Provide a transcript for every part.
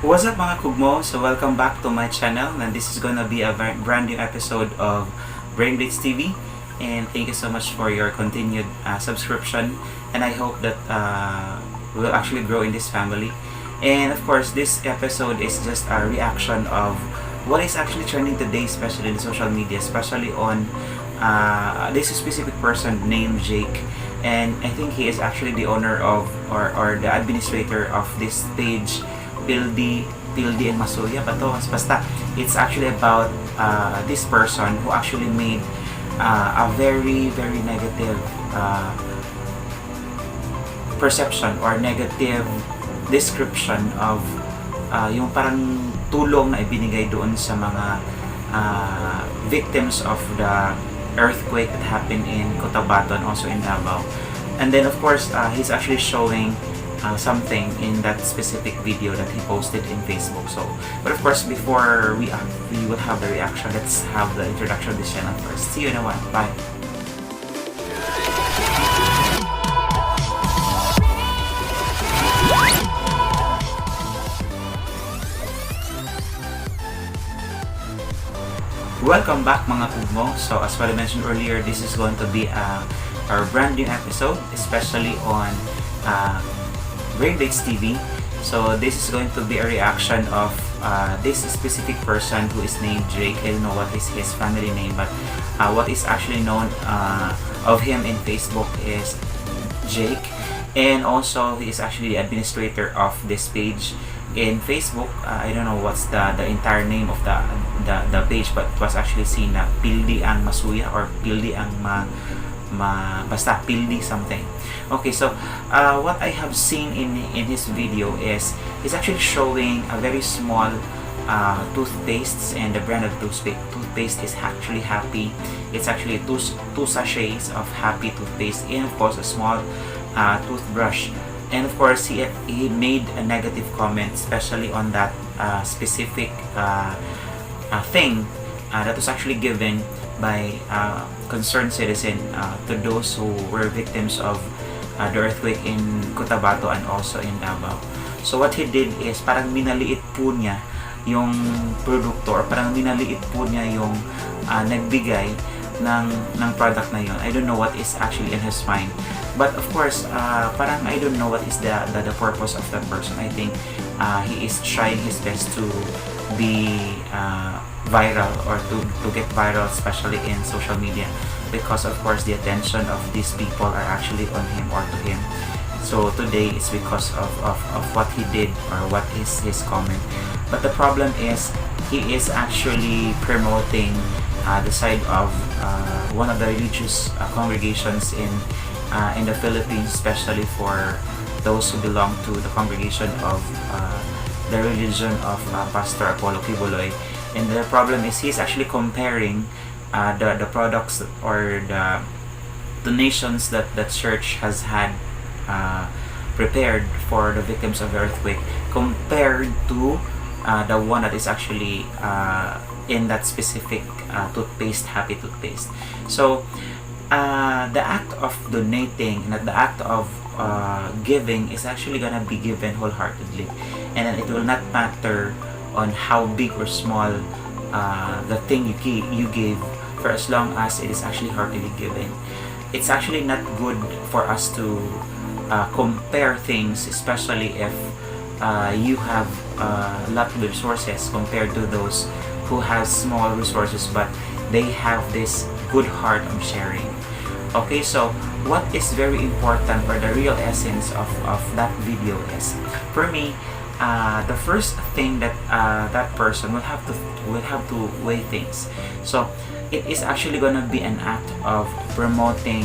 What's up mga KUGMO? So welcome back to my channel, and this is gonna be a brand new episode of Brain Blitz TV, and thank you so much for your continued subscription, and I hope that we'll actually grow in this family. And of course, this episode is just a reaction of what is actually trending today, especially in social media, especially on this specific person named Jake. And I think he is actually the owner of or the administrator of this page, Pildi and Masuya ba to? Basta, it's actually about this person who actually made a very negative perception or negative description of yung parang tulong na ibinigay doon sa mga victims of the earthquake that happened in Cotabato and also in Davao. And then of course, he's actually showing something in that specific video that he posted in Facebook. So, but of course, before we will have the reaction, let's have the introduction of this channel first. See you in a while. Bye. Welcome back mga KUGMO. So as what I mentioned earlier, this is going to be our brand new episode, especially on Brain Blitz TV. So this is going to be a reaction of this specific person who is named Jake. I don't know what is his family name, but what is actually known of him in Facebook is Jake. And also he is actually the administrator of this page in Facebook. I don't know what's the entire name of the page, but it was actually seen na Pildi ang Masuya or Pildi ang basta Pildi something. Okay, so what I have seen in his video is he's actually showing a very small toothpaste, and the brand of toothpaste is actually Happy. It's actually two sachets of Happy toothpaste, and of course a small toothbrush. And of course, he made a negative comment, especially on that specific thing that was actually given by concerned citizen to those who were victims of the earthquake in Cotabato and also in Davao. So what he did is parang minaliit po niya yung produkto, or parang minaliit po niya yung nagbigay ng product na yun. I don't know what is actually in his mind. But of course, parang I don't know what is the purpose of that person. I think he is trying his best to be viral, or to get viral, especially in social media, because of course the attention of these people are actually on him or to him. So today it's because of what he did or what is his comment. But the problem is he is actually promoting the side of one of the religious congregations in the Philippines, especially for those who belong to the congregation of the religion of Pastor Apollo Kibuloy. And the problem is he's actually comparing the products or the donations that the church has had prepared for the victims of the earthquake, compared to the one that is actually in that specific toothpaste, Happy toothpaste. So the act of donating and the act of giving is actually gonna be given wholeheartedly, and then it will not matter on how big or small the thing you gave, for as long as it is actually heartily given. It's actually not good for us to compare things, especially if you have a lot of resources compared to those who have small resources, but they have this good heart of sharing. Okay, so what is very important, or the real essence of that video is, for me, the first thing that that person will have to weigh things. So it is actually gonna be an act of promoting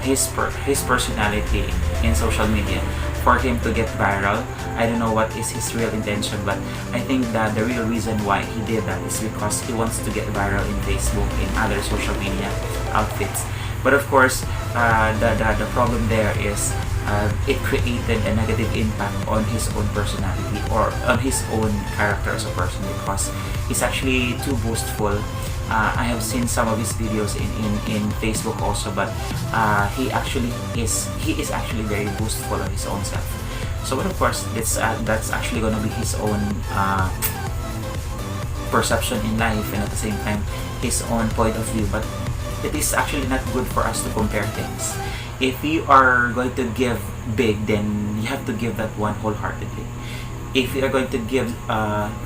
his personality in social media for him to get viral. I don't know what is his real intention, but I think that the real reason why he did that is because he wants to get viral in Facebook, in other social media outfits. But of course, the problem there is it created a negative impact on his own personality, or on his own character as a person, because he's actually too boastful. I have seen some of his videos in Facebook also, but he is actually very boastful of his own self. So but of course, that's actually gonna be his own perception in life, and at the same time his own point of view. But it is actually not good for us to compare things. If you are going to give big, then you have to give that one wholeheartedly. If you are going to give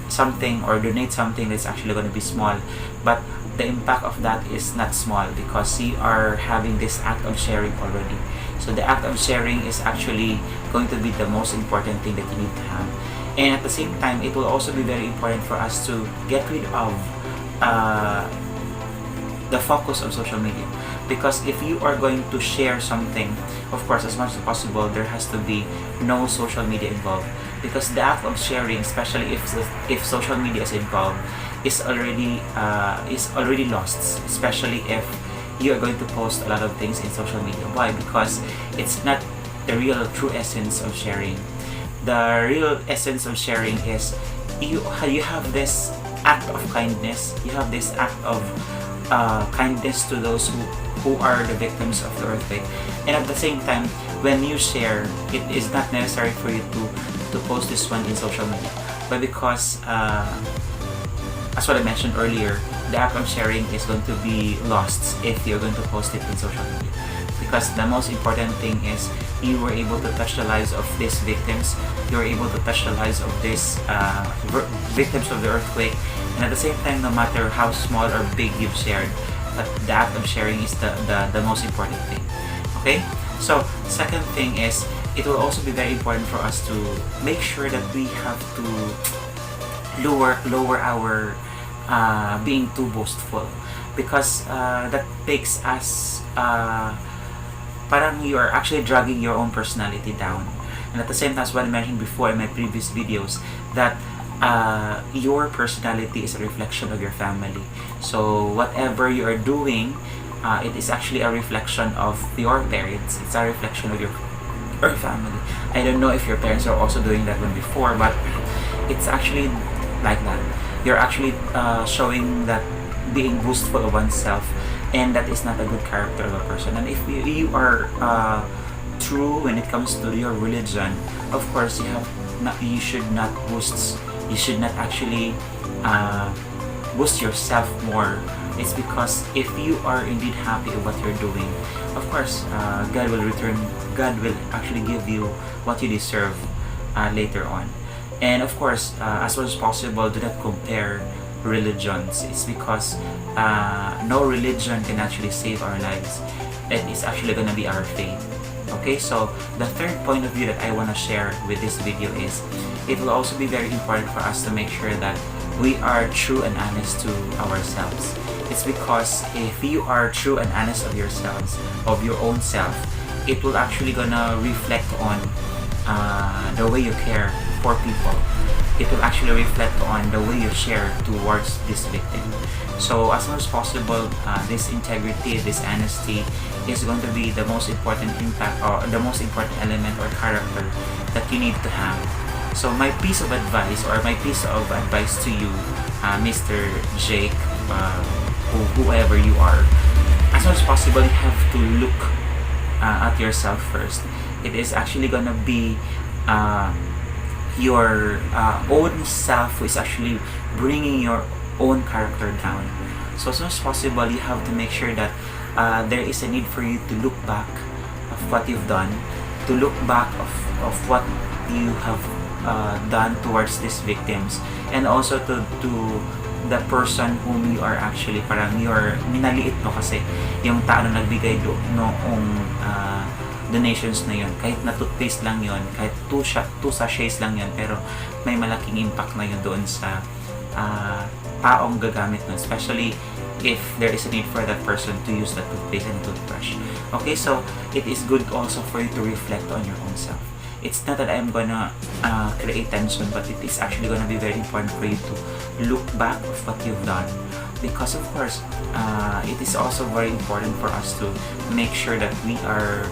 something or donate something that's actually going to be small, but the impact of that is not small because you are having this act of sharing already. So the act of sharing is actually going to be the most important thing that you need to have. And at the same time, it will also be very important for us to get rid of the focus of social media. Because if you are going to share something, of course, as much as possible, there has to be no social media involved. Because the act of sharing, especially if social media is involved, is already lost. Especially if you are going to post a lot of things in social media. Why? Because it's not the real true essence of sharing. The real essence of sharing is you have this act of kindness. You have this act of kindness to those who are the victims of the earthquake. And at the same time, when you share, it is not necessary for you to post this one in social media. But because, as what I mentioned earlier, the act of sharing is going to be lost if you're going to post it in social media. Because the most important thing is you were able to touch the lives of these victims. You were able to touch the lives of these victims of the earthquake. And at the same time, no matter how small or big you've shared, but the act of sharing is the most important thing. Okay? So, second thing is, it will also be very important for us to make sure that we have to lower our being too boastful. Because that takes us, parang you are actually dragging your own personality down. And at the same time, as what I mentioned before in my previous videos, that your personality is a reflection of your family. So whatever you are doing, it is actually a reflection of your parents. It's a reflection of your family. I don't know if your parents are also doing that one before, but it's actually like that. You're actually showing that being boastful of oneself, and that is not a good character of a person. And if you are true when it comes to your religion, of course you should not boast. You should not actually boost yourself more. It's because if you are indeed happy with what you're doing, of course, God will actually give you what you deserve later on. And of course, as much as possible, do not compare religions. It's because no religion can actually save our lives. It is actually going to be our faith. Okay, so the third point of view that I want to share with this video is, it will also be very important for us to make sure that we are true and honest to ourselves. It's because if you are true and honest of yourselves, of your own self, it will actually gonna reflect on the way you care for people. It will actually reflect on the way you share towards this victim. So as much as possible, this integrity, this honesty is going to be the most important impact, or the most important element or character that you need to have. So my piece of advice, to you, Mr. Jake, whoever you are, as much as possible, you have to look at yourself first. It is actually gonna be your own self who is actually bringing your own character down. So as much as possible, you have to make sure that there is a need for you to look back of what you've done, to look back of what you have done towards these victims, and also to the person whom you are actually, parang you're minaliit mo kasi yung tao na nagbigay noong donations na yun. Kahit na toothpaste lang yun, kahit 2 sachets lang yun, pero may malaking impact na yun doon sa taong gagamit nun, especially if there is a need for that person to use the toothpaste and toothbrush. Okay, so it is good also for you to reflect on your own self. It's not that I'm gonna create tension, but it is actually gonna be very important for you to look back of what you've done. Because of course, it is also very important for us to make sure that we are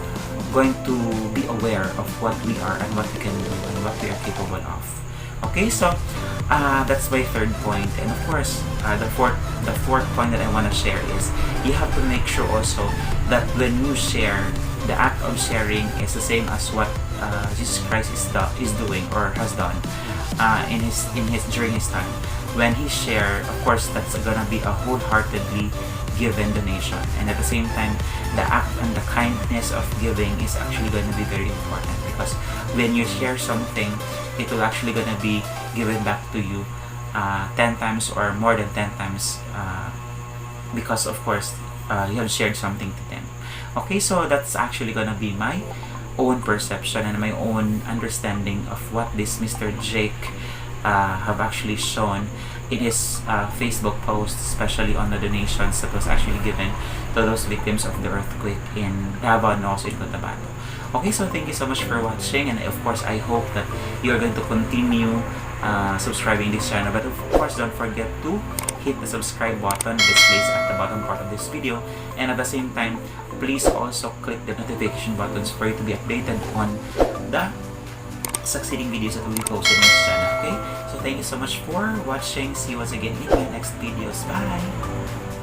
going to be aware of what we are and what we can do and what we are capable of. Okay, so that's my third point. And of course, the fourth point that I want to share is, you have to make sure also that when you share, the act of sharing is the same as what Jesus Christ is doing or has done during his time. When he share, of course, that's gonna be a wholeheartedly given donation, and at the same time, the act and the kindness of giving is actually going to be very important, because when you share something, it will actually going to be given back to you 10 times or more than 10 times, because of course you have shared something to them. Okay, so that's actually going to be my own perception and my own understanding of what this Mr. Jake have actually shown in his Facebook post, especially on the donations that was actually given to those victims of the earthquake in Davao and also in Cotabato. Okay, so thank you so much for watching, and of course I hope that you are going to continue subscribing this channel, but of course don't forget to hit the subscribe button displayed at the bottom part of this video, and at the same time please also click the notification buttons for you to be updated on the succeeding videos that will be posted in this channel. Okay, so thank you so much for watching. See you once again in my next videos. Bye.